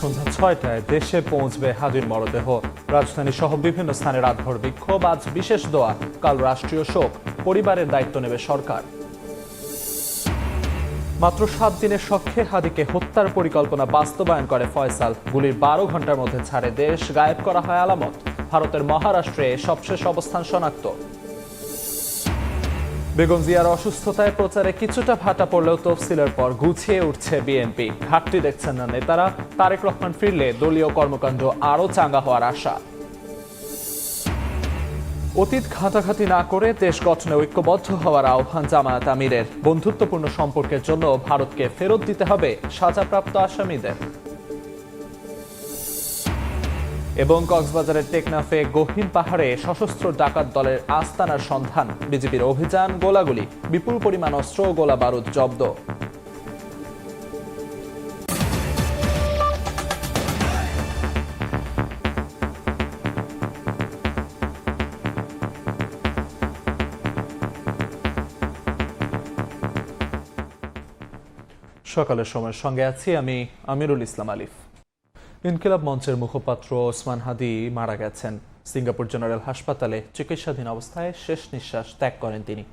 সন্ধ্যা ৬টায় দেশে পৌঁছবে হাদির মরদেহ। রাজধানী সহ বিভিন্ন স্থানে রাতভর বিক্ষোভ, আজ বিশেষ দোয়া, কাল রাষ্ট্রীয় শোক। পরিবারের দায়িত্ব নেবে সরকার। মাত্র ৭ দিনের শখে হাদিকে হত্যার পরিকল্পনা বাস্তবায়ন করে ফয়সাল। গুলির ১২ ঘন্টার মধ্যে ছাড়ে দেশ, গায়েব করা হয় আলামত। ভারতের মহারাষ্ট্রে সবশেষ অবস্থান শনাক্ত। বেগম জিয়ার অসুস্থতায় প্রচারে কিছুটা ভাটা পড়লেও তফসিলের পর গুছিয়ে উঠছে বিএনপি। ঘাটতি দেখছেন না নেতারা। তারেক রহমান ফিরলে দলীয় কর্মকাণ্ড আরও চাঙ্গা হওয়ার আশা। অতীত ঘাটাঘাটি না করে দেশ গঠনে ঐক্যবদ্ধ হওয়ার আহ্বান জামায়াত আমিরের। বন্ধুত্বপূর্ণ সম্পর্কের জন্য ভারতকে ফেরত দিতে হবে সাজাপ্রাপ্ত আসামিদের। এবং কক্সবাজারের টেকনাফে গহীন পাহাড়ে সশস্ত্র ডাকাত দলের আস্তানার সন্ধান। বিজিবির অভিযান, গোলাগুলি, বিপুল পরিমাণ অস্ত্র ও গোলা বারুদ জব্দ। সকালের সময়ের সঙ্গে আছি আমি আমিরুল ইসলাম আলিফ। ইনকিলাব মঞ্চের মুখপাত্র ওসমান হাদি মারা গেছেন। সিঙ্গাপুর জেনারেল হাসপাতালে চিকিৎসাধীন অবস্থায় শেষ নিঃশ্বাস ত্যাগ করেন তিনি।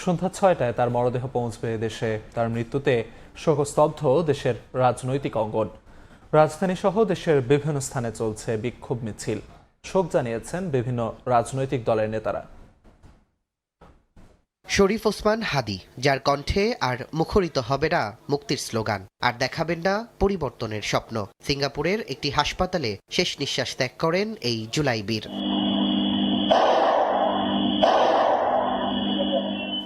সন্ধ্যা ৬টায় তার মরদেহ পৌঁছবে দেশে। তার মৃত্যুতে শোকস্তব্ধ দেশের রাজনৈতিক অঙ্গন। রাজধানী সহ দেশের বিভিন্ন স্থানে চলছে বিক্ষোভ মিছিল। শোক জানিয়েছেন বিভিন্ন রাজনৈতিক দলের নেতারা। শরীফ ওসমান হাদি, যার কণ্ঠে আর মুখরিত হবে না মুক্তির স্লোগান, আর দেখাবেন না পরিবর্তনের স্বপ্ন। সিঙ্গাপুরের একটি হাসপাতালে শেষ নিঃশ্বাস ত্যাগ করেন এই জুলাই বীর।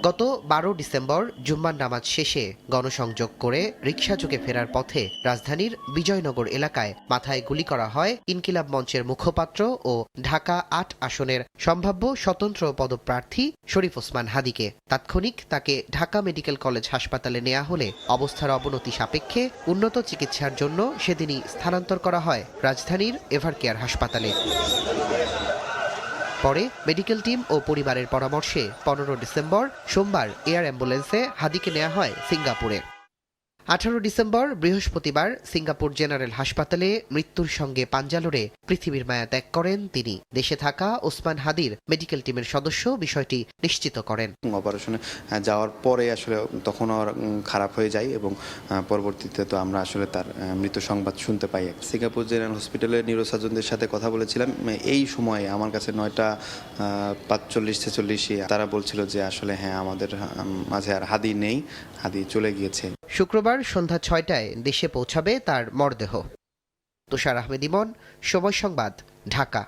গত ১২ ডিসেম্বর জুম্মার নামাজ শেষে গণসংযোগ করে রিকশাযোগে ফেরার পথে রাজধানীর বিজয়নগর এলাকায় মাথায় গুলি করা হয় ইনকিলাব মঞ্চের মুখপাত্র ও ঢাকা ৮ আসনের সম্ভাব্য স্বতন্ত্র পদপ্রার্থী শরীফ ওসমান হাদিকে। তাৎক্ষণিক তাকে ঢাকা মেডিকেল কলেজ হাসপাতালে নেওয়া হলে অবস্থার অবনতি সাপেক্ষে উন্নত চিকিৎসার জন্য সেদিনই স্থানান্তর করা হয় রাজধানীর এভারকেয়ার হাসপাতালে। পরে মেডিকেল টিম ও পরিবারের পরামর্শে ১৫ ডিসেম্বর সোমবার এয়ার অ্যাম্বুলেন্সে হাদিকে নেওয়া হয় সিঙ্গাপুরে। ১৮ ডিসেম্বর বৃহস্পতিবার সিঙ্গাপুর জেনারেল হাসপাতালে মৃত্যুর সঙ্গে পাঞ্জা লড়ে পৃথিবীর মায়া ত্যাগ করেন তিনি। দেশে থাকা ওসমান হাদির মেডিকেল টিমের সদস্য বিষয়টি নিশ্চিত করেন। অপারেশনে যাওয়ার পরে আসলে তখন আর খারাপ হয়ে যায় এবং পরবর্তীতে তো আমরা আসলে তার মৃত্যু সংবাদ শুনতে পাই। সিঙ্গাপুর জেনারেল হসপিটালের নিউরোসার্জনদের সাথে কথা বলেছিলাম এই সময়ে, আমার কাছে ৯টা ৪৫-৪৬ তারা বলছিল যে আসলে হ্যাঁ, আমাদের মাঝে আর হাদি নেই, হাদি চলে গিয়েছে। শুক্রবার সন্ধ্যা ৬টায় দেশে পৌঁছাবে তার মরদেহ। তুষার আহমেদ ইমন, সময় সংবাদ, ঢাকা।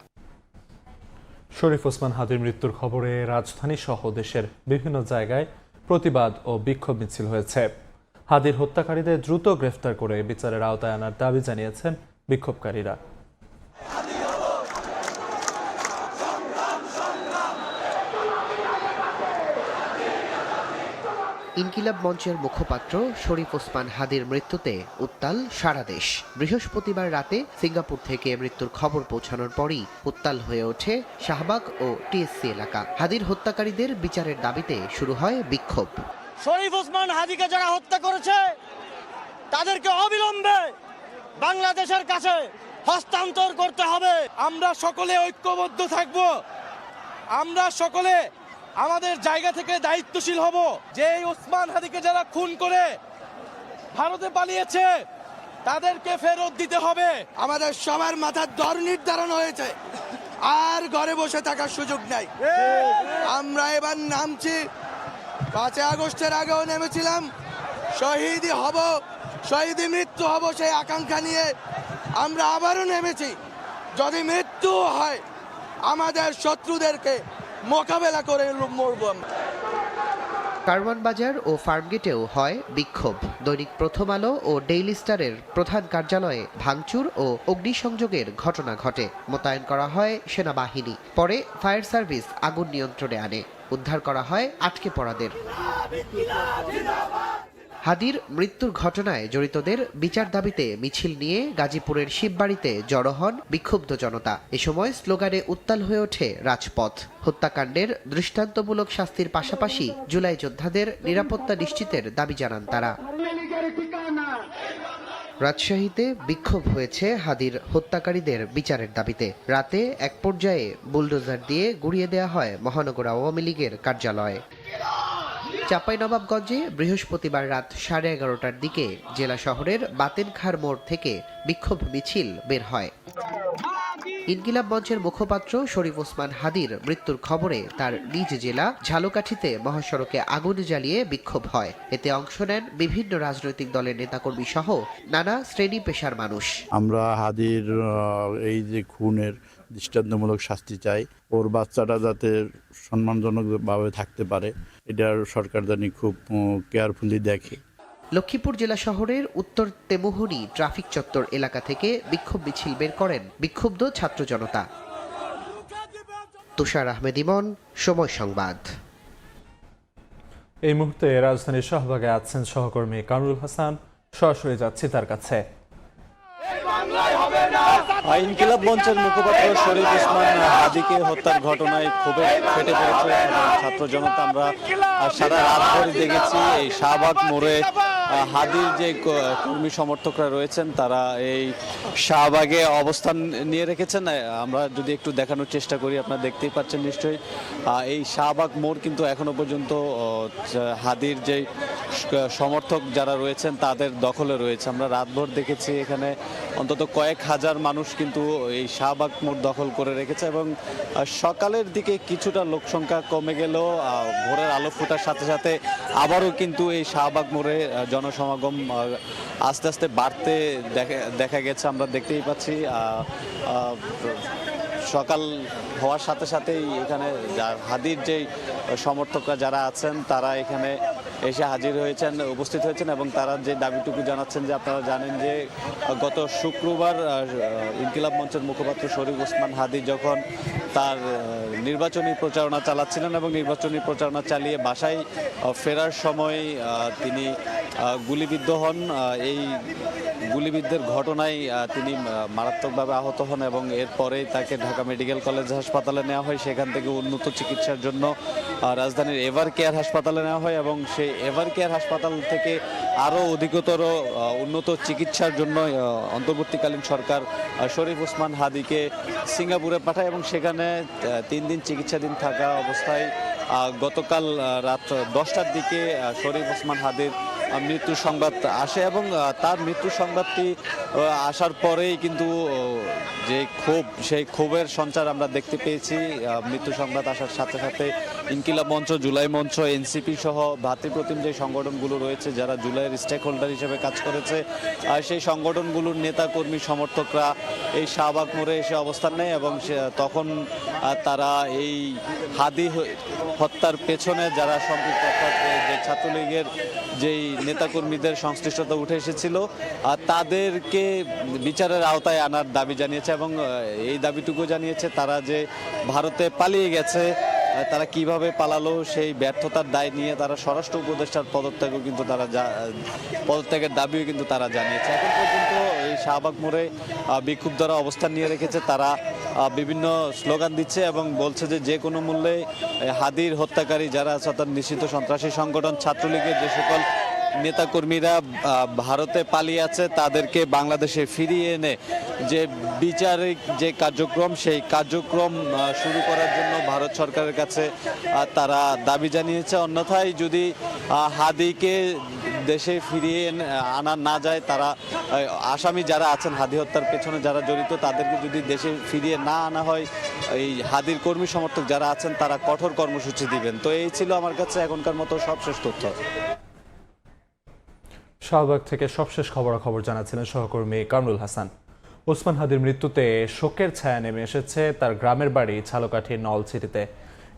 শরীফ ওসমান হাদির মৃত্যুর খবরে রাজধানী সহ দেশের বিভিন্ন জায়গায় প্রতিবাদ ও বিক্ষোভ মিছিল হয়েছে। হাদির হত্যাকারীদের দ্রুত গ্রেফতার করে বিচারের আওতায় আনার দাবি জানিয়েছেন বিক্ষোভকারীরা। ইনকিলাব মঞ্চের মুখপাত্র শরীফ ওসমান হাদির মৃত্যুতে উত্তাল সারা দেশ। বৃহস্পতিবার রাতে সিঙ্গাপুর থেকে মৃত্যুর খবর পৌঁছানোর পরই উত্তাল হয়ে ওঠে শাহবাগ ও টিএসসি এলাকা। হাদির হত্যাকারীদের বিচারের দাবিতে শুরু হয় বিক্ষোভ। শরীফ ওসমান হাদিকে যারা হত্যা করেছে তাদেরকে অবিলম্বে বাংলাদেশের কাছে হস্তান্তর করতে হবে। আমরা সকলে ঐক্যবদ্ধ থাকব। আমরা সকলে আমাদের জায়গা থেকে দায়িত্বশীল হব যে এই ওসমান হাদিকে যারা খুন করে ভারতে পালিয়েছে তাদেরকে ফেরত দিতে হবে। আমাদের সবার মাথার দর নির্ধারণ হয়েছে, আর ঘরে বসে থাকার সুযোগ নাই। আমরা এবার নামছি, ৫ আগস্টের আগেও নেমেছিলাম, শহীদই হব, শহীদই মৃত্যু হব সেই আকাঙ্ক্ষা নিয়ে আমরা আবারও নেমেছি। যদি মৃত্যু হয় আমাদের শত্রুদেরকে মোকাবেলা করে মরব। কারওয়ান বাজার ও ফার্মগেটেও হয় বিক্ষোভ। দৈনিক প্রথম আলো ও ডেইলি স্টারের প্রধান কার্যালয়ে ভাঙচুর ও অগ্নিসংযোগের ঘটনা ঘটে। মোতায়েন করা হয় সেনাবাহিনী। পরে ফায়ার সার্ভিস আগুন নিয়ন্ত্রণে আনে। উদ্ধার করা হয় আটকে পড়াদের। হাদির মৃত্যুর ঘটনায় জড়িতদের বিচার দাবিতে মিছিল নিয়ে গাজীপুরের শিববাড়িতে জড়ো হন বিক্ষুব্ধ জনতা। এ সময় স্লোগানে উত্তাল হয়ে ওঠে রাজপথ। হত্যাকাণ্ডের দৃষ্টান্তমূলক শাস্তির পাশাপাশি জুলাই যোদ্ধাদের নিরাপত্তা নিশ্চিতের দাবি জানান তারা। রাজশাহীতে বিক্ষোভ হয়েছে হাদির হত্যাকারীদের বিচারের দাবিতে। রাতে এক পর্যায়ে বুলডোজার দিয়ে গুড়িয়ে দেওয়া হয় মহানগর আওয়ামী লীগের কার্যালয়। চাঁপাইনবাবগঞ্জে বৃহস্পতিবার রাত 11:30টার দিকে জেলা শহরের বাতেনখার মোড় থেকে বিক্ষোভ মিছিল বের হয়। ইনকিলাব মঞ্চের মুখপাত্র শরীফ ওসমান হাদির মৃত্যুর খবরে তার নিজ জেলা ঝালকাঠিতে মহাসড়কে আগুন জ্বালিয়ে বিক্ষোভ হয়। এতে অংশ নেন বিভিন্ন রাজনৈতিক দলের নেতাকর্মী সহ নানা শ্রেণী পেশার মানুষ। আমরা হাদির এই যে খুনের দৃষ্টান্তমূলক শাস্তি চাই, ওর বাচ্চাটা যাতে সম্মানজনকভাবে থাকতে পারে, এটার সরকার জানি খুব কেয়ারফুলি দেখে। লক্ষ্মীপুর জেলা শহরের উত্তর তেমুহনী ট্রাফিক চত্বর এলাকা থেকে বিক্ষোভ মিছিল বের করেন বিক্ষুব্ধ ছাত্র জনতা। তুষার আহমেদ ইমন, সময় সংবাদ। এই মুহূর্তে রাজধানীর শাহবাগে আছেন সহকর্মী কামরুল হাসান, সরাসরি যাচ্ছি তার কাছে। ইনকিলাব মঞ্চের মুখপাত্র শরীফ ওসমান হাদিকে হত্যার ঘটনায় ক্ষোভে ফেটে পড়েছে ছাত্র জনতা। আমরা সারা রাত ধরে দেখেছি এই শাহবাগ মোড়ে হাদির যে কর্মী সমর্থকরা রয়েছেন তারা এই শাহবাগে অবস্থান নিয়ে রেখেছেন। আমরা যদি একটু দেখানোর চেষ্টা করি, আপনারা দেখতেই পাচ্ছেন নিশ্চয়ই এই শাহবাগ মোড় কিন্তু এখনো পর্যন্ত হাদির যে সমর্থক যারা রয়েছেন তাদের দখলে রয়েছে। আমরা রাতভর দেখেছি এখানে অন্তত কয়েক হাজার মানুষ কিন্তু এই শাহবাগ মোড় দখল করে রেখেছে এবং সকালের দিকে কিছুটা লোক সংখ্যা কমে গেলেও ভোরের আলো ফোটার সাথে সাথে আবারও কিন্তু এই শাহবাগ মোড়ে জনসমাগম আস্তে আস্তে বাড়তে দেখা গেছে। আমরা দেখতেই পাচ্ছি সকাল হওয়ার সাথে সাথেই এখানে হাদির যে সমর্থকরা যারা আছেন তারা এখানে এসে হাজির হয়েছেন, উপস্থিত হয়েছেন এবং তারা যে দাবিটুকু জানাচ্ছেন যে আপনারা জানেন যে গত শুক্রবার ইনকিলাব মঞ্চের মুখপাত্র শরীফ ওসমান হাদি যখন তার নির্বাচনী প্রচারণা চালাচ্ছিলেন এবং নির্বাচনী প্রচারণা চালিয়ে বাসায় ফেরার সময় তিনি গুলিবিদ্ধ হন। এই গুলিবিদ্ধের ঘটনায় তিনি মারাত্মকভাবে আহত হন এবং এরপরেই তাকে ঢাকা মেডিকেল কলেজ হাসপাতালে নেওয়া হয়। সেখান থেকে উন্নত চিকিৎসার জন্য রাজধানীর এভার কেয়ার হাসপাতালে নেওয়া হয় এবং সেই এভার কেয়ার হাসপাতাল থেকে আরও অধিকতর উন্নত চিকিৎসার জন্য অন্তর্বর্তীকালীন সরকার শরীফ ওসমান হাদিকে সিঙ্গাপুরে পাঠায় এবং সেখানে 3 দিন চিকিৎসাধীন থাকা অবস্থায় গতকাল রাত 10টার দিকে শরীফ ওসমান হাদির মৃত্যুর সংবাদ আসে এবং তার মৃত্যুর সংবাদটি আসার পরেই কিন্তু যে ক্ষোভ, সেই ক্ষোভের সঞ্চার আমরা দেখতে পেয়েছি। মৃত্যু সংবাদ আসার সাথে সাথে ইনকিলাব মঞ্চ, জুলাই মঞ্চ, এনসিপি সহ ভাতৃপ্রতিম যে সংগঠনগুলো রয়েছে যারা জুলাইয়ের স্টেক হোল্ডার হিসেবে কাজ করেছে সেই সংগঠনগুলোর নেতা কর্মী সমর্থকরা এই শাহবাগ মোড়ে এসে অবস্থান নেয় এবং তখন তারা এই হাদি হত্যার পেছনে যারা সম্পৃক্ত, অর্থাৎ যে ছাত্রলীগের যেই নেতাকর্মীদের সংশ্লিষ্টতা উঠে এসেছিল তাদেরকে বিচারের আওতায় আনার দাবি জানিয়েছে এবং এই দাবিটুকু জানিয়েছে তারা যে ভারতে পালিয়ে গেছে, তারা কিভাবে পালালো সেই ব্যর্থতার দায় নিয়ে তারা স্বরাষ্ট্র উপদেষ্টার পদত্যাগও কিন্তু তারা পদত্যাগের দাবিও কিন্তু তারা জানিয়েছে। এখন পর্যন্ত এই শাহবাগ মোড়ে বিক্ষুব্ধরা অবস্থান নিয়ে রেখেছে, তারা বিভিন্ন স্লোগান দিচ্ছে এবং বলছে যে কোনো মূল্যে হাদির হত্যাকারী যারা আছে অর্থাৎ নিষিদ্ধ সন্ত্রাসী সংগঠন ছাত্রলীগের যে সকল নেতাকর্মীরা ভারতে পালিয়ে আছে তাদেরকে বাংলাদেশে ফিরিয়ে এনে যে বিচারিক যে কার্যক্রম সেই কার্যক্রম শুরু করার জন্য ভারত সরকারের কাছে তারা দাবি জানিয়েছে। অন্যথায় যদি হাদিকে দেশে ফিরিয়ে আনা না যায়, তারা আসামি যারা আছেন হাদি হত্যার পেছনে যারা জড়িত তাদেরকে যদি দেশে ফিরিয়ে না আনা হয়, এই হাদির কর্মী সমর্থক যারা আছেন তারা কঠোর কর্মসূচি দিবেন। তো এই ছিল আমার কাছে এখনকার মতো সবশেষ তথ্য। শাহবাগ থেকে সবশেষ খবরাখবর জানাচ্ছিলেন সহকর্মী কামরুল হাসান। ওসমান হাদির মৃত্যুতে শোকের ছায়া নেমে এসেছে তার গ্রামের বাড়ি ঝালকাঠির নলছিটিতে।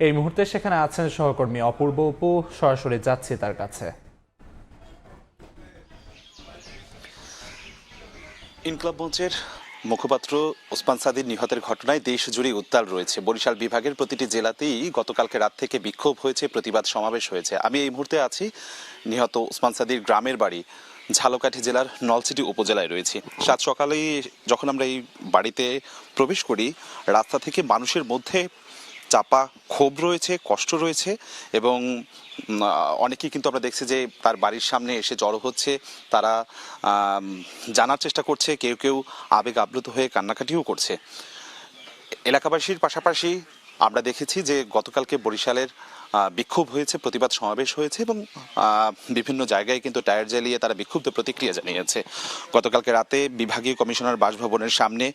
এই মুহূর্তে সেখানে আছেন সহকর্মী অপূর্ব অপু, সরাসরি যাচ্ছি তার কাছে। ইনকিলাব মঞ্চের মুখপাত্র ওসমান সাদির নিহতের ঘটনায় দেশ জুড়ে উত্তাল রয়েছে। বরিশাল বিভাগের প্রতিটি জেলাতেই গতকালকে রাত থেকে বিক্ষোভ হয়েছে, প্রতিবাদ সমাবেশ হয়েছে। আমি এই মুহূর্তে আছি নিহত ওসমান সাদির গ্রামের বাড়ি ঝালকাঠি জেলার নলছিটি উপজেলায় রয়েছি। সাত সকালেই যখন আমরা এই বাড়িতে প্রবেশ করি, রাস্তা থেকে মানুষের মধ্যে চাপা ক্ষোভ রয়েছে, কষ্ট রয়েছে এবং অনেকেই কিন্তু আমরা দেখছি যে তার বাড়ির সামনে এসে জড়ো হচ্ছে। তারা জানার চেষ্টা করছে, কেউ কেউ আবেগ আপ্লুত হয়ে কান্নাকাটিও করছে। এলাকাবাসীর পাশাপাশি আমরা দেখেছি যে গতকালকে বরিশালের বিক্ষোভ হয়েছে, প্রতিবাদ সমাবেশ হয়েছে এবং বিভিন্ন জায়গায় কিন্তু টায়ার জ্বালিয়ে তারা বিক্ষুব্ধ প্রতিক্রিয়া জানিয়েছে। গতকালকে রাতে বিভাগীয় কমিশনার বাসভবনের সামনে,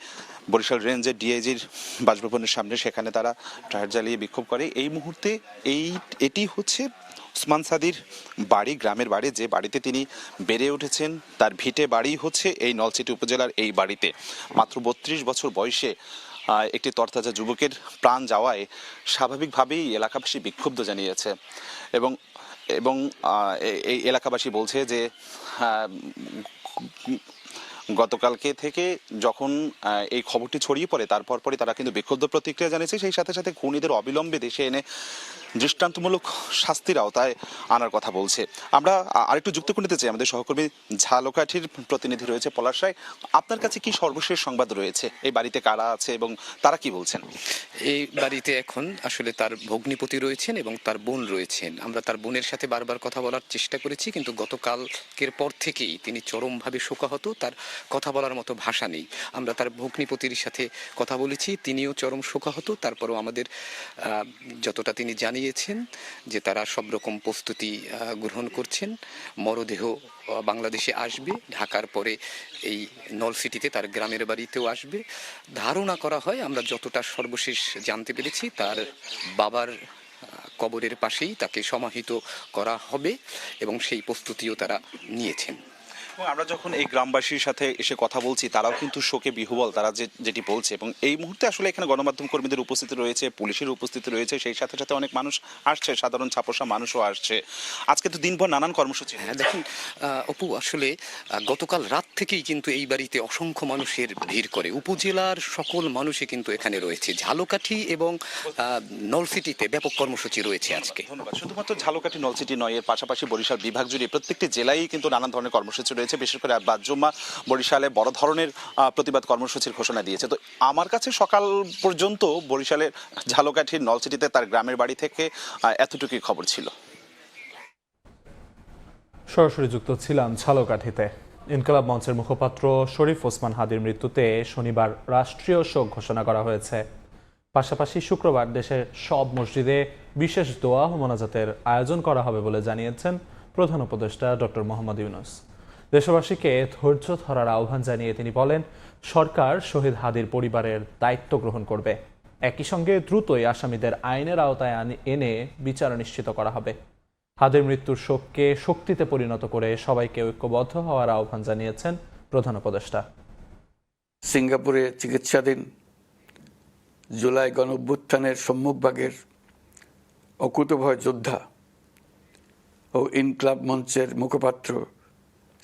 বরিশাল রেঞ্জের ডিআইজির বাসভবনের সামনে, সেখানে তারা টায়ার জ্বালিয়ে বিক্ষোভ করে। এই মুহূর্তে এটি হচ্ছে ওসমান সাদির বাড়ি, গ্রামের বাড়ি, যে বাড়িতে তিনি বেড়ে উঠেছেন। তার ভিটে বাড়ি হচ্ছে এই নলছিটি উপজেলার এই বাড়িতে। মাত্র 32 বছর বয়সে একটি তরতাজা যুবকের প্রাণ যাওয়ায় স্বাভাবিকভাবেই এলাকাবাসী বিক্ষুব্ধ জানিয়েছে এবং এবং এই এলাকাবাসী বলছে যে গতকালকে থেকে যখন এই খবরটি ছড়িয়ে পড়ে তারপর পরে তারা কিন্তু বিক্ষুব্ধ প্রতিক্রিয়া জানিয়েছে। সেই সাথে সাথে খুনিদের অবিলম্বে দেশে এনে দৃষ্টান্তমূলক শাস্তির আওতায় আনার কথা বলছে। আমরা আরেকটু যুক্ত করে নিতে চাই, আমাদের সহকর্মী ঝালকাঠির প্রতিনিধি রয়েছে পলাশ রায়। আপনার কাছে কি সর্বশেষ সংবাদ রয়েছে? এই বাড়িতে কারা আছে এবং তারা কি বলছেন? এই বাড়িতে এখন আসলে তার ভগ্নিপতি রয়েছেন এবং তার বোন রয়েছেন। আমরা তার বোনের সাথে বারবার কথা বলার চেষ্টা করেছি, কিন্তু গতকালকের পর থেকেই তিনি চরমভাবে শোকাহত, তার কথা বলার মতো ভাষা নেই। আমরা তার ভগ্নিপতির সাথে কথা বলেছি, তিনিও চরম শোকাহত। তারপরও আমাদের যতটা তিনি জানিয়েছেন যে তারা সব রকম প্রস্তুতি গ্রহণ করছেন। মরদেহ বাংলাদেশে আসবে, ঢাকার পরে এই নলসিটিতে তার গ্রামের বাড়িতেও আসবে। ধারণা করা হয়, আমরা যতটা সর্বশেষ জানতে পেরেছি, তার বাবার কবরের পাশেই তাকে সমাহিত করা হবে এবং সেই প্রস্তুতিও তারা নিয়েছেন। আমরা যখন এই গ্রামবাসীর সাথে এসে কথা বলছি, তারাও কিন্তু শোকে বিহ্বল, তারা যেটি বলছে। এবং এই মুহূর্তে আসলে এখানে গণমাধ্যম কর্মীদের উপস্থিতি রয়েছে, পুলিশের উপস্থিতি রয়েছে, সেই সাথে সাথে অনেক মানুষ আসছে, সাধারণ ছাপোষা মানুষও আসছে। আজকে তো দিনভর নানান কর্মসূচি। হ্যাঁ দেখুন অপু, আসলে গতকাল রাত থেকেই কিন্তু এই বাড়িতে অসংখ্য মানুষের ভিড় করে। উপজেলার সকল মানুষই কিন্তু এখানে রয়েছে। ঝালকাঠি এবং নলসিটিতে ব্যাপক কর্মসূচি রয়েছে আজকে। ধন্যবাদ। শুধুমাত্র ঝালকাঠি নলসিটি নয়, এর পাশাপাশি বরিশাল বিভাগ জুড়ে প্রত্যেকটি জেলায় কিন্তু নানান ধরনের কর্মসূচি রয়েছে। বিশেষ করে বাদজুম্মা বরিশালে বড় ধরনের প্রতিবাদ কর্মসূচির ঘোষণা দিয়েছে। তো আমার কাছে সকাল পর্যন্ত বরিশালের ঝালকাঠির নলসিটিতে তার গ্রামের বাড়ি থেকে এতটুকুই খবর ছিল। সরাসরি যুক্ত ছিলাম ঝালকাঠিতে। ইনকিলাব মঞ্চের মুখপাত্র শরীফ ওসমান হাদির মৃত্যুতে শনিবার রাষ্ট্রীয় শোক ঘোষণা করা হয়েছে। পাশাপাশি শুক্রবার দেশের সব মসজিদে বিশেষ দোয়া ও মোনাজাতের আয়োজন করা হবে বলে জানিয়েছেন প্রধান উপদেষ্টা ডক্টর মোহাম্মদ ইউনূস। দেশবাসীকে ধৈর্য ধরার আহ্বান জানিয়ে তিনি বলেন, সরকার শহীদ হাদির পরিবারের দায়িত্ব গ্রহণ করবে। একই সঙ্গে দ্রুতই আসামিদের আইনের আওতায় এনে বিচার নিশ্চিত করা হবে। হাদির মৃত্যুর শোককে শক্তিতে পরিণত করে সবাইকে ঐক্যবদ্ধ হওয়ার আহ্বান জানিয়েছেন প্রধান উপদেষ্টা। সিঙ্গাপুরে চিকিৎসাধীন জুলাই গণঅভ্যুত্থানের সম্মুখভাগের অকুতভয় যোদ্ধা ও ইনকিলাব মঞ্চের মুখপাত্র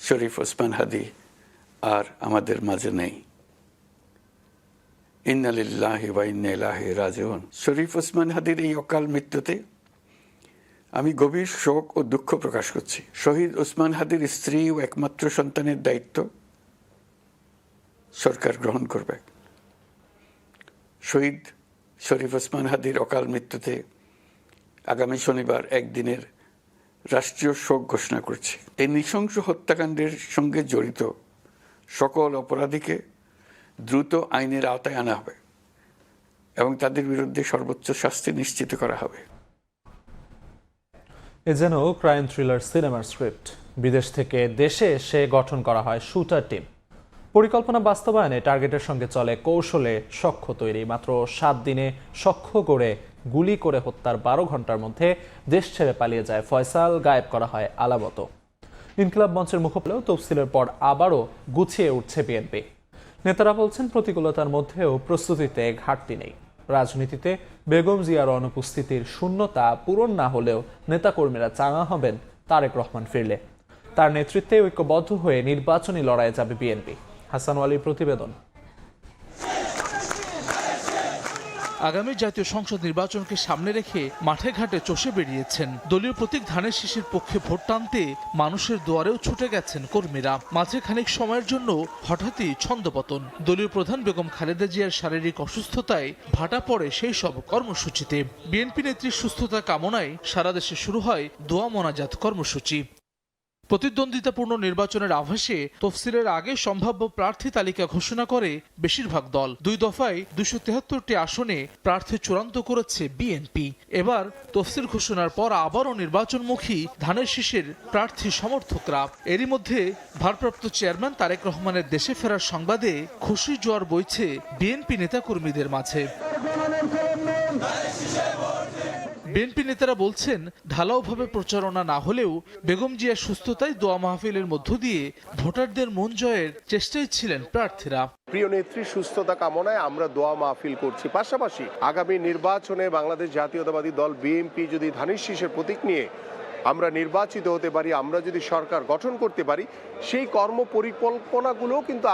শরীফ ওসমান হাদি আর আমাদের মাঝে নেই। ইন্না লিল্লাহি ওয়া ইন্না ইলাইহি রাজিউন। শরীফ ওসমান হাদির এই অকাল মৃত্যুতে আমি গভীর শোক ও দুঃখ প্রকাশ করছি। শহীদ ওসমান হাদির স্ত্রী ও একমাত্র সন্তানের দায়িত্ব সরকার গ্রহণ করবে। শহীদ শরীফ ওসমান হাদির অকাল মৃত্যুতে আগামী শনিবার একদিনের রাষ্ট্রীয় শোক ঘোষণা করছি। এই নৃশংস হত্যাকাণ্ডের সঙ্গে জড়িত সকল অপরাধীকে দ্রুত আইনের আওতায় আনা হবে এবং তাদের বিরুদ্ধে সর্বোচ্চ শাস্তি নিশ্চিত করা হবে। এ যেন ক্রাইম থ্রিলার সিনেমার স্ক্রিপ্ট। বিদেশ থেকে দেশে এসে গঠন করা হয় শুটার টিম। পরিকল্পনা বাস্তবায়নে টার্গেটের সঙ্গে চলে কৌশলে সখ্য তৈরি। মাত্র 7 দিনে সখ্য করে গুলি করে হত্যার 12 ঘন্টার মধ্যে দেশ ছেড়ে পালিয়ে যায় ফয়সাল, গায়েব করা হয় আলাবত। ইনকিলাব মঞ্চের মুখপাত্র তফসিলের পর আবারও গুছিয়ে উঠছে বিএনপি। নেতারা বলছেন, প্রতিকূলতার মধ্যেও প্রস্তুতিতে ঘাটতি নেই। রাজনীতিতে বেগম জিয়ার অনুপস্থিতির শূন্যতা পূরণ না হলেও নেতাকর্মীরা চাঙা হবেন তারেক রহমান ফিরলে। তার নেতৃত্বে ঐক্যবদ্ধ হয়ে নির্বাচনী লড়াইয়ে যাবে বিএনপি। হাসান ওয়ালির প্রতিবেদন। আগামী জাতীয় সংসদ নির্বাচনকে সামনে রেখে মাঠে ঘাটে চষে বেরিয়েছেন। দলীয় প্রতীক ধানের শীষের পক্ষে ভোট টানতে মানুষের দুয়ারেও ছুটে গেছেন কর্মীরা। মাঝে খানিক সময়ের জন্য হঠাৎই ছন্দপতন। দলীয় প্রধান বেগম খালেদা জিয়ার শারীরিক অসুস্থতায় ভাটা পড়ে সেই সব কর্মসূচিতে। বিএনপি নেত্রীর সুস্থতা কামনায় সারা দেশে শুরু হয় দোয়া মোনাজাত কর্মসূচি। প্রতিদ্বন্দ্বিতাপূর্ণ নির্বাচনের আভাসে তফসিলের আগে সম্ভাব্য প্রার্থী তালিকা ঘোষণা করে বেশিরভাগ দল। 2 দফায় 273টি আসনে প্রার্থী চূড়ান্ত করেছে বিএনপি। এবার তফসিল ঘোষণার পর আবারও নির্বাচনমুখী ধানের শীষের প্রার্থী সমর্থকরা। এরই মধ্যে ভারপ্রাপ্ত চেয়ারম্যান তারেক রহমানের দেশে ফেরার সংবাদে খুশি জোয়ার বইছে বিএনপি নেতাকর্মীদের মাঝে। বিএনপি নেতারা বলছেন, ঢালাওভাবে প্রচারণা না হলেও বেগম জিয়ার সুস্থতায় দোয়া মাহফিলের মধ্য দিয়ে ভোটারদের মন জয়ের চেষ্টায় ছিলেন প্রার্থীরা। প্রিয় নেত্রীর সুস্থতা কামনায় আমরা দোয়া মাহফিল করছি। পাশাপাশি আগামী নির্বাচনে বাংলাদেশ জাতীয়তাবাদী দল বিএনপি যদি ধানের শীষের প্রতীক নিয়ে আমরা নির্বাচিত হতে পারি, আমরা যদি সরকার গঠন করতে পারি, সেই কর্ম পরিকল্পনাগুলো কিন্তু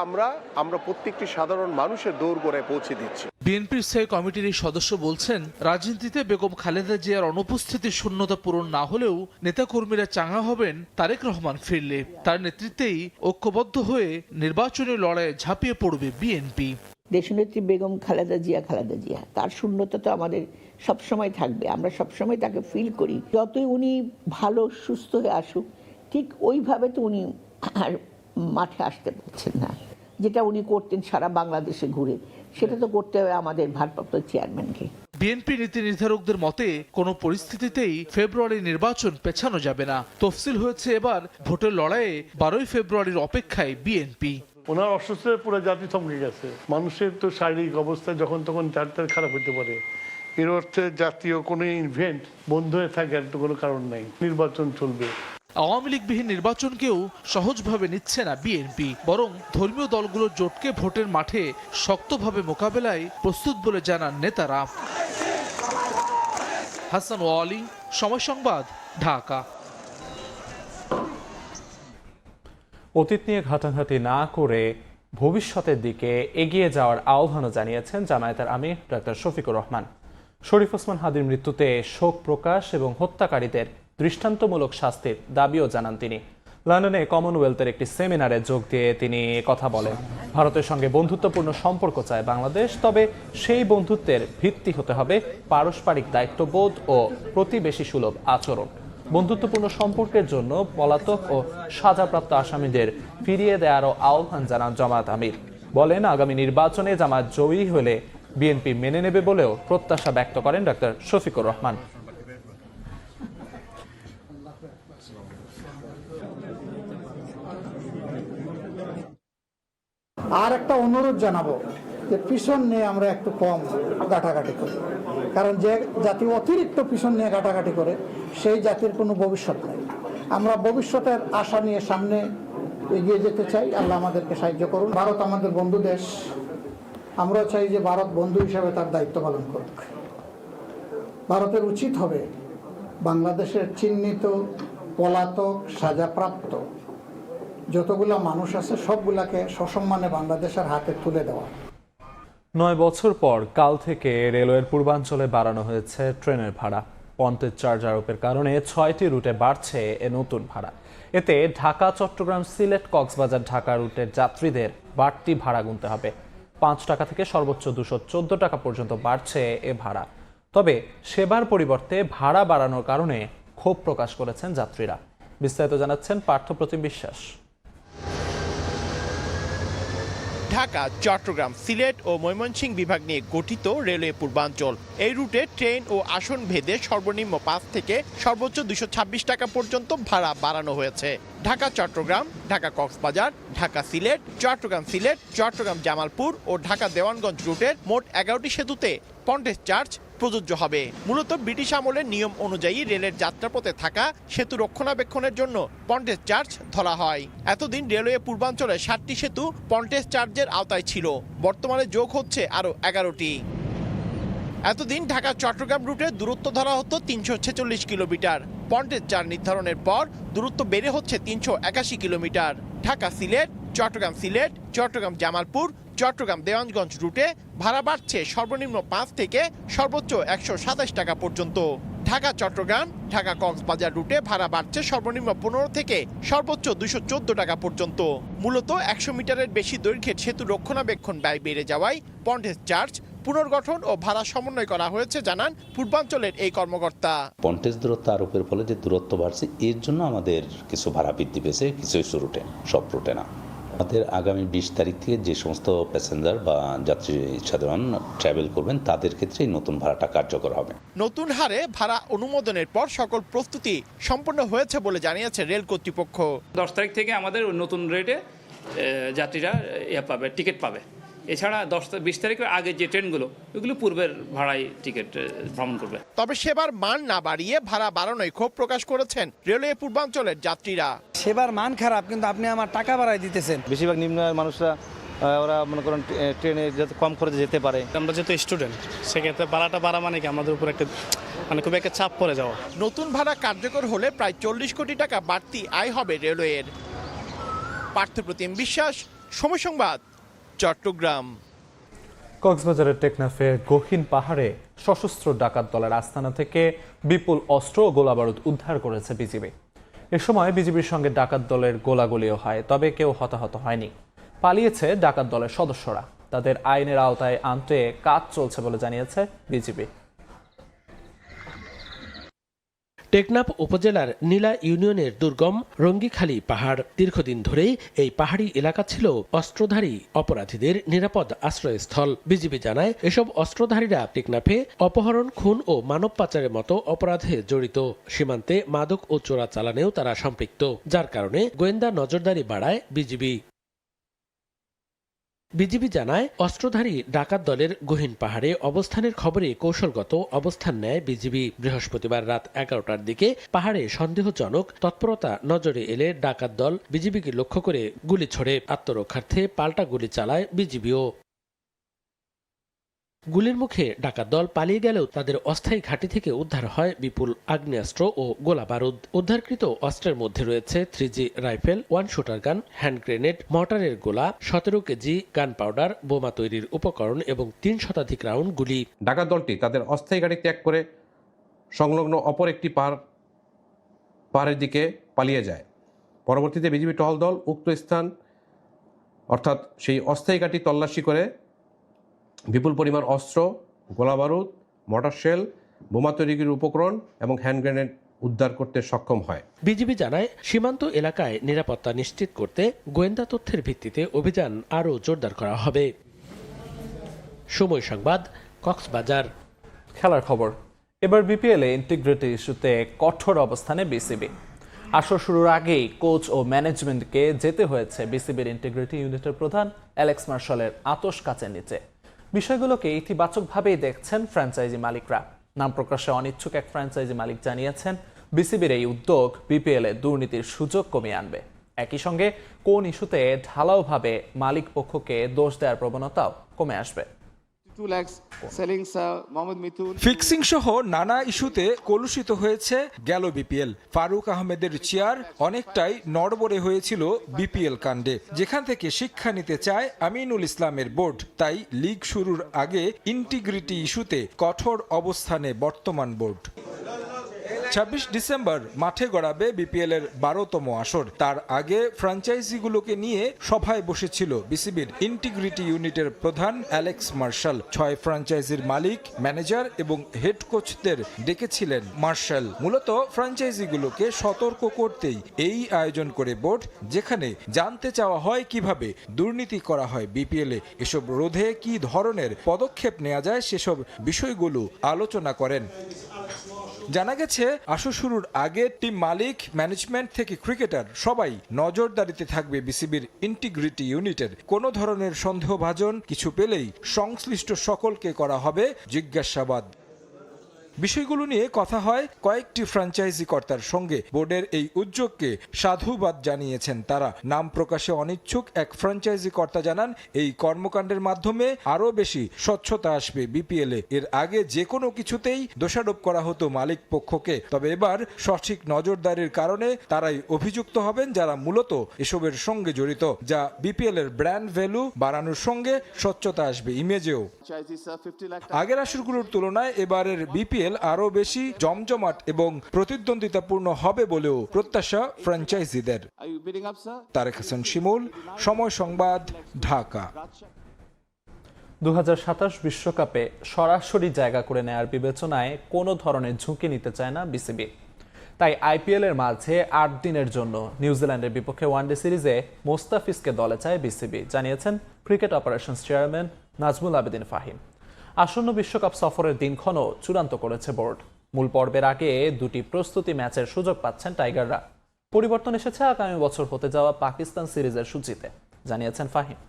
আমরা প্রত্যেকটি সাধারণ মানুষের দোরগোড়ায় পৌঁছে দিচ্ছি। বিএনপির স্থায়ী কমিটির এই সদস্য বলছেন, রাজনীতিতে বেগম খালেদা জিয়ার অনুপস্থিতির শূন্যতা পূরণ না হলেও নেতাকর্মীরা চাঙ্গা হবেন তারেক রহমান ফিরলে। তার নেতৃত্বেই ঐক্যবদ্ধ হয়ে নির্বাচনী লড়াইয়ে ঝাঁপিয়ে পড়বে বিএনপি। দেশনেত্রী বেগম খালেদা জিয়া তার শূন্যতা তো আমাদের সবসময় থাকবে। আমরা সবসময় তাকে ফিল করি। যতই উনি ভালো সুস্থ হয়ে আসুক, ঠিক ওইভাবে তো উনি আর মাঠে আসতে পারছেন না। যেটা উনি করতেন সারা বাংলাদেশে ঘুরে, সেটা তো করতে হবে আমাদের ভারপ্রাপ্ত চেয়ারম্যানকে। বিএনপি নীতি নির্ধারকদের মতে কোনো পরিস্থিতিতেই ফেব্রুয়ারি নির্বাচন পেছানো যাবে না। তফসিল হয়েছে এবার ভোটের লড়াইয়ে 12 ফেব্রুয়ারির অপেক্ষায় বিএনপি। ওনার অসুস্থতায় পুরো জাতি থমকে গেছে। মানুষের তো শারীরিক অবস্থা যখন তখন তার খারাপ হতে পারে। এর অর্থে জাতীয় কোনো ইভেন্ট বন্ধ হয়ে থাকার তো কোনো কারণ নাই। নির্বাচন চলবে। আওয়ামী লীগবিহীন নির্বাচনকেও সহজভাবে নিচ্ছে না বিএনপি, বরং ধর্মীয় দলগুলোর জোটকে ভোটের মাঠে শক্তভাবে মোকাবেলায় প্রস্তুত বলে জানান নেতারা। হাসান ওয়ালি, সময় সংবাদ, ঢাকা। অতীত নিয়ে ঘাটাঘাটি না করে ভবিষ্যতের দিকে এগিয়ে যাওয়ার আহ্বানও জানিয়েছেন জামায়াতের আমির ডক্টর শফিকুর রহমান। শরীফ ওসমান হাদির মৃত্যুতে শোক প্রকাশ এবং হত্যাকারীদের দৃষ্টান্তমূলক শাস্তির দাবিও জানান তিনি। লন্ডনে কমনওয়েলথের একটি সেমিনারে যোগ দিয়ে তিনি কথা বলেন, ভারতের সঙ্গে বন্ধুত্বপূর্ণ সম্পর্ক চায় বাংলাদেশ, তবে সেই বন্ধুত্বের ভিত্তি হতে হবে পারস্পরিক দায়িত্ববোধ ও প্রতিবেশী সুলভ আচরণ। বন্ধুত্বপূর্ণ সম্পর্কের জন্য পলাতক ও সাজাপ্রাপ্ত আসামিদের ফিরিয়ে দেওয়ারও আহ্বান জানান জামায়াত আমির। বলেন, আগামী নির্বাচনে জামায়াত জয়ী হলে বিএনপি মেনে নেবে বলেও প্রত্যাশা ব্যক্ত করেন ডক্টর শফিকুর রহমান। আর একটা অনুরোধ জানাবো যে পিছন নিয়ে আমরা একটু কম ঘাটাঘাটি করি, কারণ যে জাতি অতিরিক্ত পিছন নিয়ে ঘাটাঘাটি করে সেই জাতির কোনো ভবিষ্যৎ নেই। আমরা ভবিষ্যতের আশা নিয়ে সামনে এগিয়ে যেতে চাই। আল্লাহ আমাদেরকে সাহায্য করুন। ভারত আমাদের বন্ধু দেশ, আমরাও চাই যে ভারত বন্ধু হিসাবে তার দায়িত্ব পালন করুক। ভারতের উচিত হবে বাংলাদেশের চিহ্নিত পলাতক সাজাপ্রাপ্ত যতগুলা মানুষ আছে সবগুলাকে সসম্মানে বাংলাদেশের হাতে তুলে দেওয়া। 9 বছর পর কাল থেকে রেলওয়ের পূর্বাঞ্চলে বাড়ানো হয়েছে ট্রেনের ভাড়া। পন্টেজ চার্জ আরোপের কারণে 6টি রুটে বাড়ছে এ নতুন ভাড়া। এতে ঢাকা, চট্টগ্রাম, সিলেট, কক্সবাজার, ঢাকা রুটের যাত্রীদের বাড়তি ভাড়া গুনতে হবে। 5 টাকা থেকে সর্বোচ্চ 214 টাকা পর্যন্ত বাড়ছে এ ভাড়া। তবে সেবার পরিবর্তে ভাড়া বাড়ানোর কারণে ক্ষোভ প্রকাশ করেছেন যাত্রীরা। বিস্তারিত জানাচ্ছেন পার্থপ্রতিম বিশ্বাস। ঢাকা, চট্টগ্রাম, সিলেট ও ময়মনসিংহ বিভাগ নিয়ে গঠিত রেলওয়ে পূর্বাঞ্চল। এই রুটে ট্রেন ও আসন ভেদে সর্বনিম্ন 5 থেকে সর্বোচ্চ 226 টাকা পর্যন্ত ভাড়া বাড়ানো হয়েছে। ঢাকা চট্টগ্রাম, ঢাকা কক্সবাজার, ঢাকা সিলেট, চট্টগ্রাম জামালপুর ও ঢাকা দেওয়ানগঞ্জ রুটের মোট 11টি সেতুতে পন্টেজ চার্জ প্রযোজ্য হবে। মূলত ব্রিটিশ আমলের নিয়ম অনুযায়ী রেলের যাত্রাপথে থাকা সেতু রক্ষণাবেক্ষণের জন্য পন্টেজ চার্জ ধরা হয়। এতদিন রেলওয়ে পূর্বাঞ্চলে 7টি সেতু পন্টেজ চার্জের আওতায় ছিল, বর্তমানে যোগ হচ্ছে আরও 11টি। এতদিন ঢাকা চট্টগ্রাম রুটের দূরত্ব ধরা হতো 346 কিলোমিটার। পন্টেজ চার্জ নির্ধারণের পর দূরত্ব বেড়ে হচ্ছে 381 কিলোমিটার। ঢাকা সিলেট, চট্টগ্রাম জামালপুর, চট্টগ্রাম দেওয়ানগঞ্জ রুটে ভাড়া বাড়ছে সর্বনিম্ন 5 থেকে সর্বোচ্চ 127 টাকা পর্যন্ত। ঢাকা চট্টগ্রাম, ঢাকা কক্সবাজার রুটে ভাড়া বাড়ছে সর্বনিম্ন 15 থেকে সর্বোচ্চ 214 টাকা পর্যন্ত। মূলত 100 মিটারের বেশি দৈর্ঘ্যের সেতু রক্ষণাবেক্ষণ ব্যয় বেড়ে যাওয়ায় পন্টেজ চার্জ পুনর্গঠন ও ভাড়া সমন্বয় করা হয়েছে জানান পূর্বাঞ্চলের এই কর্মকর্তা। পন্টেজ দূরত্ব আরোপের ফলে যে দূরত্ব বাড়ছে এর জন্য আমাদের কিছু ভাড়া বৃদ্ধি পেয়েছে, কিছু রুটে, সব রুটে না। আমাদের আগামী 20 তারিখ থেকে যে সমস্ত প্যাসেঞ্জার বা যাত্রী সাধারণ ট্রাভেল করবেন তাদের ক্ষেত্রে নতুন ভাড়াটা কার্যকর হবে। নতুন হারে ভাড়া অনুমোদনের পর সকল প্রস্তুতি সম্পন্ন হয়েছে বলে জানিয়েছে রেল কর্তৃপক্ষ। 10 তারিখ থেকে আমাদের নতুন রেটে যাত্রীরা পাবে, টিকিট পাবে। এছাড়া 20 তারিখের আগে যে ট্রেনগুলো ওগুলো পূর্বের ভাড়ায় টিকিট ভ্রমণ করবে। তবে সেবার মান না বাড়িয়ে ভাড়া বাড়ানোয় ক্ষোভ প্রকাশ করেছেন রেলওয়ে পূর্বাঞ্চলের যাত্রীরা। সেবার মান খারাপ, কিন্তু আপনি আমার টাকা বাড়াই দিতেছেন। বেশিরভাগ নিম্ন আয়ের মানুষরা ওরা মনে করেন ট্রেনে যাতে কম খরচে যেতে পারে। আমরা যেহেতু স্টুডেন্ট, সেক্ষেত্রে ভাড়াটা বাড়া মানে কি আমাদের উপর একটা খুব একটা চাপ পড়ে যাওয়া। নতুন ভাড়া কার্যকর হলে প্রায় 40 কোটি টাকা বাড়তি আয় হবে রেলওয়ের। পার্থপ্রতিম বিশ্বাস, সময় সংবাদ, চট্টগ্রাম। কক্সবাজারের টেকনাফের গহীন পাহাড়ে সশস্ত্র ডাকাত দলের আস্তানা থেকে বিপুল অস্ত্র ও গোলাবারুদ উদ্ধার করেছে বিজিবি। এ সময় বিজিবির সঙ্গে ডাকাত দলের গোলাগুলিও হয়, তবে কেউ হতাহত হয়নি। পালিয়েছে ডাকাত দলের সদস্যরা। তাদের আইনের আওতায় আনতে কাজ চলছে বলে জানিয়েছে বিজিবি। টেকনাফ উপজেলার নীলা ইউনিয়নের দুর্গম রঙ্গিখালী পাহাড় দীর্ঘদিন ধরেই এই পাহাড়ি এলাকা ছিল অস্ত্রধারী অপরাধীদের নিরাপদ আশ্রয়স্থল। বিজিবি জানায় এসব অস্ত্রধারীরা টেকনাফে অপহরণ, খুন ও মানব পাচারের মতো অপরাধে জড়িত। সীমান্তে মাদক ও চোরাচালানেও তারা সম্পৃক্ত, যার কারণে গোয়েন্দা নজরদারি বাড়ায় বিজিবি। বিজিবি জানায় অস্ত্রধারী ডাকাত দলের গহীন পাহাড়ে অবস্থানের খবরে কৌশলগত অবস্থান নেয় বিজিবি। বৃহস্পতিবার রাত 11টার দিকে পাহাড়ে সন্দেহজনক তৎপরতা নজরে এলে ডাকাত দল বিজিবিকে লক্ষ্য করে গুলি ছোড়ে। আত্মরক্ষার্থে পাল্টা গুলি চালায় বিজিবিও। গুলির মুখে ডাকাত দল পালিয়ে গেলেও তাদের অস্থায়ী ঘাঁটি থেকে উদ্ধার হয় বিপুল আগ্নেয়াস্ত্র ও গোলা বারুদ। উদ্ধারকৃত অস্ত্রের মধ্যে রয়েছে 3G rifle, 1 shooter gun, hand grenade, মর্টারের গোলা, 17 কেজি গান পাউডার, বোমা তৈরির উপকরণ এবং 3 শতাধিক রাউন্ড গুলি। ডাকাত দলটি তাদের অস্থায়ী ঘাঁটি ত্যাগ করে সংলগ্ন অপর একটি পাহাড়ের দিকে পালিয়ে যায়। পরবর্তীতে বিজিবি টহল দল উক্ত স্থান অর্থাৎ সেই অস্থায়ী ঘাঁটি তল্লাশি করে বিপুল পরিমাণ অস্ত্র, গোলাবারুদ, মর্টার শেল, বোমা তৈরির উপকরণ এবং হ্যান্ড গ্রেনেড উদ্ধার করতে সক্ষম হয়। বিজিবি জানায় সীমান্ত এলাকায় নিরাপত্তা নিশ্চিত করতে গোয়েন্দা তথ্যের ভিত্তিতে অভিযান আরও জোরদার করা হবে। সময় সংবাদ, কক্সবাজার। খেলার খবর। এবার বিপিএলে ইন্টিগ্রিটি ইস্যুতে কঠোর অবস্থানে বিসিবি। আসর শুরুর আগেই কোচ ও ম্যানেজমেন্টকে যেতে হয়েছে বিসিবির ইন্টিগ্রিটি ইউনিটের প্রধান অ্যালেক্স মার্শালের আতশ কাচের নিচে। বিষয়গুলোকে ইতিবাচকভাবেই দেখছেন ফ্র্যাঞ্চাইজি মালিকরা। নাম প্রকাশে অনিচ্ছুক এক ফ্র্যাঞ্চাইজি মালিক জানিয়েছেন বিসিবির এই উদ্যোগ বিপিএলে দুর্নীতির সুযোগ কমিয়ে আনবে। একই সঙ্গে কোন ইস্যুতে ঢালাওভাবে মালিক পক্ষকে দোষ দেওয়ার প্রবণতাও কমে আসবে। ফিক্সিং সহ নানা ইস্যুতে কলুষিত হয়েছে গেল বিপিএল। ফারুক আহমেদের চেয়ার অনেকটাই নড়বড়ে হয়েছিল বিপিএল কাণ্ডে, যেখান থেকে শিক্ষা নিতে চায় আমিনুল ইসলামের বোর্ড। তাই লিগ শুরুর আগে ইন্টিগ্রিটি ইস্যুতে কঠোর অবস্থানে বর্তমান বোর্ড। 26 ডিসেম্বর মাঠে গড়াবে বিপিএল এর 12তম আসর। তার আগে ফ্র্যাঞ্চাইজিগুলোকে নিয়ে সভায় বসেছিল বিসিবির ইন্টিগ্রিটি ইউনিটের প্রধান অ্যালেক্স মার্শাল। 6 ফ্র্যাঞ্চাইজির মালিক, ম্যানেজার এবং হেড কোচদের ডেকেছিলেন মার্শাল। মূলত ফ্র্যাঞ্চাইজিগুলোকে সতর্ক করতেই এই আয়োজন করে বোর্ড, যেখানে জানতে চাওয়া হয় কিভাবে দুর্নীতি করা হয় বিপিএল এ। এসব রোধে কি ধরনের পদক্ষেপ নেওয়া যায় সেসব বিষয়গুলো আলোচনা করেন। জানা গেছে আসর শুরুর আগে টিম মালিক, ম্যানেজমেন্ট থেকে ক্রিকেটার সবাই নজরদারিতে থাকবে বিসিবির ইন্টিগ্রিটি ইউনিটের। কোনো ধরনের সন্দেহভাজন কিছু পেলেই সংশ্লিষ্ট সকলকে করা হবে জিজ্ঞাসাবাদ। বিষয়গুলো নিয়ে কথা হয় কয়েকটি ফ্র্যাঞ্চাইজি কর্তার সঙ্গে। বোর্ডের এই উদ্যোগকে সাধুবাদ জানিয়েছেন তারা। নাম প্রকাশে অনিচ্ছুক এক ফ্র্যাঞ্চাইজি কর্তা জানান, এই কর্মকাণ্ডের মাধ্যমে আরও বেশি স্বচ্ছতা আসবে বিপিএলে। এর আগে যে কোনো কিছুতেই দোষারোপ করা হতো মালিক পক্ষকে, তবে এবার সঠিক নজরদারির কারণে তারাই অভিযুক্ত হবেন যারা মূলত এসবের সঙ্গে জড়িত, যা বিপিএল এর ব্র্যান্ড ভ্যালু বাড়ানোর সঙ্গে স্বচ্ছতা আসবে ইমেজেও। আগের আসরগুলোর তুলনায় এবারের বিপিএল আরও বেশি জমজমাট এবং প্রতিদ্বন্দ্বিতাপূর্ণ হবে বলেও প্রত্যাশা ফ্র্যাঞ্চাইজিদের। তারেক হাসান শিমুল, সময় সংবাদ, ঢাকা। 2027 বিশ্বকাপে সরাসরি জায়গা করে নেয়ার বিবেচনায় কোনো ধরনের ঝুঁকি নিতে চায় না বিসিবি। তাই আইপিএল এর মাঝে 8 দিনের জন্য নিউজিল্যান্ডের বিপক্ষে ওয়ানডে সিরিজে মোস্তাফিজকে দলে চায় বিসিবি, জানিয়েছেন cricket operations chairman Nazmul Abedin Fahim. আসন্ন বিশ্বকাপ সফরের দিনক্ষণও চূড়ান্ত করেছে বোর্ড। মূল পর্বের আগে 2টি প্রস্তুতি ম্যাচের সুযোগ পাচ্ছেন টাইগাররা। পরিবর্তন এসেছে আগামী বছর হতে যাওয়া পাকিস্তান সিরিজের সূচিতে, জানিয়েছেন ফাহিম।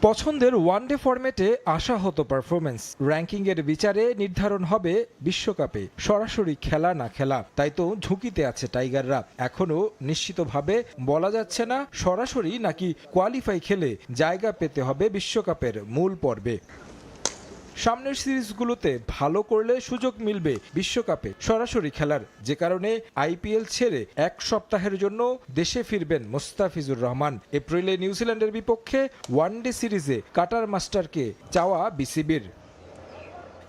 পছন্দের ওয়ানডে ফরম্যাটে আশাহত পারফরমেন্স র্যাঙ্কিং এর বিচারে নির্ধারণ হবে বিশ্বকাপে সরাসরি খেলা না খেলা। তাই তো ঝুঁকিতে আছে টাইগাররা। এখনো নিশ্চিতভাবে বলা যাচ্ছে না সরাসরি নাকি কোয়ালিফাই খেলে জায়গা পেতে হবে বিশ্বকাপের মূল পর্বে। সামনের সিরিজগুলোতে ভালো করলে সুযোগ মিলবে বিশ্বকাপে সরাসরি খেলার, যে কারণে আইপিএল ছেড়ে 1 সপ্তাহের জন্য দেশে ফিরবেন মোস্তাফিজুর রহমান। এপ্রিলে নিউজিল্যান্ডের বিপক্ষে ওয়ানডে সিরিজে কাটার মাস্টারকে চাওয়া বিসিবির।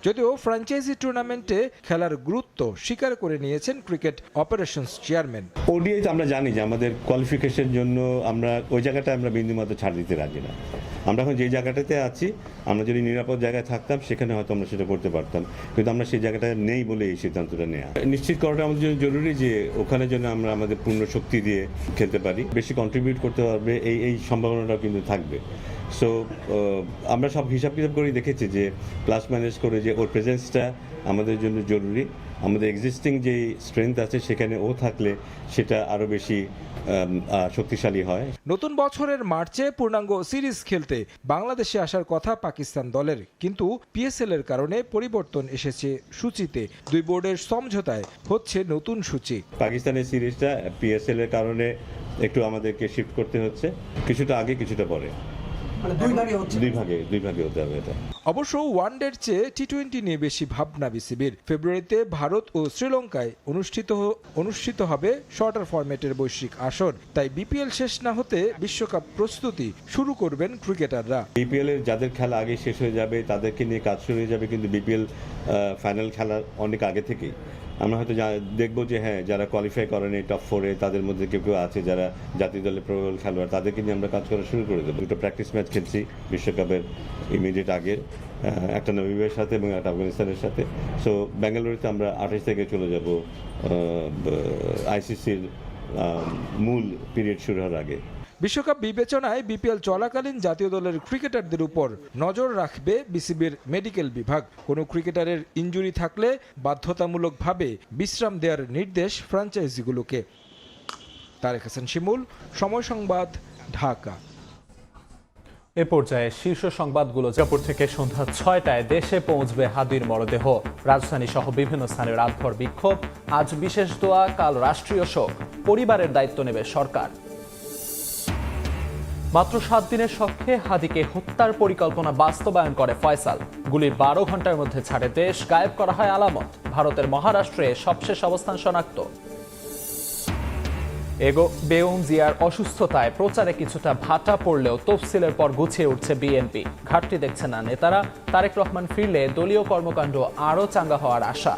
যদিও ফ্র্যাঞ্চাইজি টুর্নামেন্টে খেলার গুরুত্ব স্বীকার করে নিয়েছেন ক্রিকেট অপারেশনস চেয়ারম্যান। ওডিআই আমরা জানি যে আমাদের কোয়ালিফিকেশন জন্য আমরা ওই জায়গাটা আমরা বিন্দুমাত্র ছাড় দিতে রাজি না। আমরা এখন যে জায়গাটাতে আছি, আমরা যদি নিরাপদ জায়গায় থাকতাম সেখানে হয়তো আমরা সেটা করতে পারতাম, কিন্তু আমরা সেই জায়গাটা নেই বলে এই সিদ্ধান্তটা নেওয়া। নিশ্চিত করাটা আমাদের জন্য জরুরি যে ওখানে যেন আমরা আমাদের পূর্ণ শক্তি দিয়ে খেলতে পারি, বেশি কন্ট্রিবিউট করতে পারবে এই সম্ভাবনাটাও কিন্তু থাকবে। সো আমরা সব হিসাব কিতাব করে দেখেছি যে প্লাস মাইনাস করে যে ওর প্রেজেন্সটা আমাদের জন্য জরুরি। আমাদের এক্সিস্টিং যে স্ট্রেংথ আছে সেখানে ও থাকলে সেটা আরও বেশি শক্তিশালী হয়। নতুন বছরের মার্চে পূর্ণাঙ্গ সিরিজ খেলতে বাংলাদেশে আসার কথা পাকিস্তান দলের, কিন্তু পিএসএল এর কারণে পরিবর্তন এসেছে সূচিতে। 2 বোর্ডের সমঝোতায় হচ্ছে নতুন সূচি। পাকিস্তানের সিরিজটা পিএসএল এর কারণে একটু আমাদেরকে শিফট করতে হচ্ছে, কিছুটা আগে কিছুটা পরে, দুই ভাগে হতে হবে এটা। অবশ্য ওয়ানডের চেয়ে টি-20 নিয়ে বেশি ভাবনা বিসিবির। ফেব্রুয়ারিতে ভারত ও শ্রীলঙ্কায় অনুষ্ঠিত হবে শর্টার ফরম্যাটের বৈশ্বিক আসর। তাই বিপিএল শেষ না হতে বিশ্বকাপ প্রস্তুতি শুরু করবেন ক্রিকেটাররা। বিপিএল এর যাদের খেলা আগে শেষ হয়ে যাবে তাদেরকে নিয়ে কাজ শুরু হয়ে যাবে, কিন্তু বিপিএল ফাইনাল খেলার অনেক আগে থেকেই আমরা হয়তো দেখবো যে হ্যাঁ, যারা কোয়ালিফাই করেন এই টপ 4-এ তাদের মধ্যে কেউ আছে যারা জাতীয় দলের প্রবল খেলোয়াড়, তাদেরকে নিয়ে আমরা কাজ করা শুরু করে দেবো। 2টো প্র্যাকটিস ম্যাচ খেলছি বিশ্বকাপের ইমিডিয়েট আগে, একটা নামিবিয়ার সাথে এবং একটা আফগানিস্তানের সাথে। সো বেঙ্গালুরুতে আমরা 28 থেকে চলে যাব আইসিসির মূল পিরিয়ড শুরু হওয়ার আগে। বিশ্বকাপ বিবেচনায় বিপিএল চলাকালীন জাতীয় দলের ক্রিকেটারদের উপর নজর রাখবে বিসিবির মেডিকেল বিভাগ। কোনো ক্রিকেটারের ইনজুরি থাকলে বাধ্যতামূলকভাবে বিশ্রাম দেওয়ার নির্দেশ ফ্র্যাঞ্চাইজিগুলোকে। তারেক হাসান শিমুল, সময় সংবাদ, ঢাকা। এ পর্যায়ে শীর্ষ সংবাদগুলো। জাপুর থেকে সন্ধ্যা 6টায় দেশে পৌঁছবে হাদির মরদেহ। রাজধানী সহ বিভিন্ন স্থানে রাতভর বিক্ষোভ। আজ বিশেষ দোয়া, কাল রাষ্ট্রীয় শোক। পরিবারের দায়িত্ব নেবে সরকার। মাত্র 7 দিনের শখে হাদিকে হত্যার পরিকল্পনা বাস্তবায়ন করে ফয়সাল। গুলির 12 ঘন্টার মধ্যে ছাড়ে দেশ, গায়েব করা হয় আলামত। ভারতের মহারাষ্ট্রে সবশেষ অবস্থান শনাক্ত। বেগম জিয়ার অসুস্থতায় প্রচারে কিছুটা ভাটা পড়লেও তফসিলের পর গুছিয়ে উঠছে বিএনপি। ঘাটতি দেখছে না নেতারা। তারেক রহমান ফিরলে দলীয় কর্মকাণ্ড আরও চাঙ্গা হওয়ার আশা।